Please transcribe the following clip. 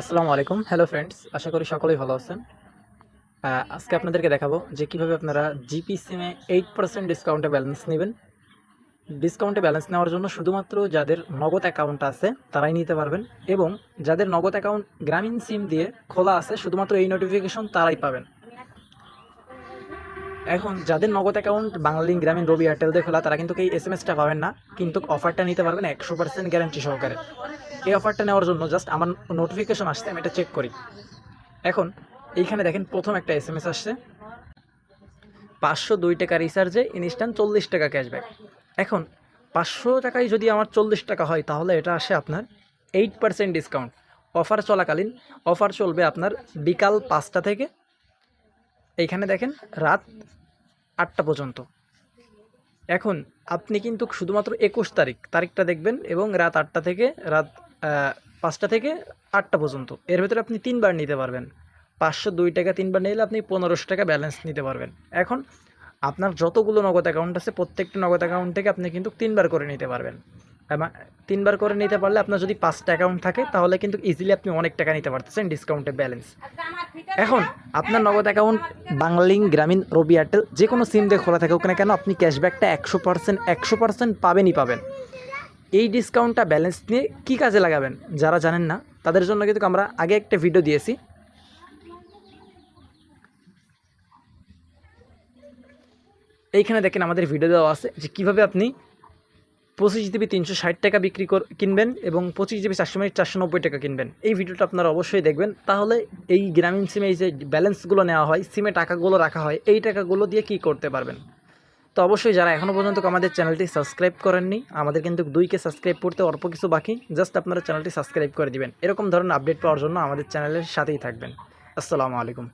আসসালামু আলাইকুম। Hello friends, আশা করি সকলেই ভালো আছেন। আজকে আপনাদেরকে দেখাবো যে কীভাবে আপনারা জিপি সিমে 8% ডিসকাউন্টে ব্যালেন্স নেবেন। ডিসকাউন্টে ব্যালেন্স নেওয়ার জন্য শুধুমাত্র যাদের নগদ অ্যাকাউন্ট আছে তারাই নিতে পারবেন, এবং যাদের নগদ অ্যাকাউন্ট গ্রামীণ সিম দিয়ে খোলা আছে শুধুমাত্র এই নোটিফিকেশন তারাই পাবেন। এখন যাদের নগদ অ্যাকাউন্ট বাংলালিংক, গ্রামীণ, রবি, এয়ারটেল দিয়ে খোলা তারা কিন্তু এই এসএমএসটা পাবেন না, কিন্তু অফারটা নিতে পারবেন 100% গ্যারান্টি সহকারে। এই অফারটা নেওয়ার জন্য জাস্ট আমার নোটিফিকেশন আসছে, আমি এটা চেক করি। এখন এইখানে দেখেন প্রথম একটা এসএমএস আসছে, 502 টাকা রিচার্জে ইনস্ট্যান্ট 40 টাকা ক্যাশব্যাক। এখন 500 টাকায় যদি আমার 40 টাকা হয় তাহলে এটা আসে আপনার 8% ডিসকাউন্ট। অফার চলাকালীন অফার চলবে আপনার বিকাল 5টা থেকে এইখানে দেখেন রাত 8টা পর্যন্ত। এখন আপনি কিন্তু শুধুমাত্র 21 তারিখটা দেখবেন, এবং রাত 8টা থেকে রাত 5টা থেকে 8টা পর্যন্ত এর ভেতরে আপনি 3বার নিতে পারবেন। 502 টাকা 3বার নিলে আপনি 1500 টাকা ব্যালেন্স নিতে পারবেন। এখন আপনার যতগুলো নগদ অ্যাকাউন্ট আছে প্রত্যেকটা নগদ অ্যাকাউন্ট থেকে আপনি কিন্তু 3বার করে নিতে পারবেন। 3বার করে নিতে পারলে আপনার যদি 5টা অ্যাকাউন্ট থাকে তাহলে কিন্তু ইজিলি আপনি অনেক টাকা নিতে পারতেছেন ডিসকাউন্টে ব্যালেন্স। এখন আপনার নগদ অ্যাকাউন্ট বাংলালিংক, গ্রামীণ, রবি, এয়ারটেল যে কোনো সিম দিয়ে খোলা থাকুক না কেন, আপনি ক্যাশব্যাকটা 100% পাবেনই পাবেন। এই ডিসকাউন্টটা ব্যালেন্স নিয়ে কী কাজে লাগাবেন যারা জানেন না তাদের জন্য কিন্তু আমরা আগে একটা ভিডিও দিয়েছি। এইখানে দেখেন আমাদের ভিডিও দেওয়া আছে যে কীভাবে আপনি 25 জিবি 360 টাকা কিনবেন এবং 25 জিবি 400 মিনিট 490 টাকা কিনবেন। এই ভিডিওটা আপনারা অবশ্যই দেখবেন, তাহলে এই গ্রামীণ সিমে এই যে ব্যালেন্সগুলো নেওয়া হয়, সিমে টাকাগুলো রাখা হয়, এই টাকাগুলো দিয়ে কী করতে পারবেন। তো অবশ্যই যারা এখনও পর্যন্ত আমাদের চ্যানেলটি সাবস্ক্রাইব করেননি, আমাদের কিন্তু 2কে সাবস্ক্রাইব করতে অল্প কিছু বাকি, জাস্ট আপনারা চ্যানেলটি সাবস্ক্রাইব করে দিবেন। এরকম ধরনের আপডেট পাওয়ার জন্য আমাদের চ্যানেলের সাথেই থাকবেন। আসসালামু আলাইকুম।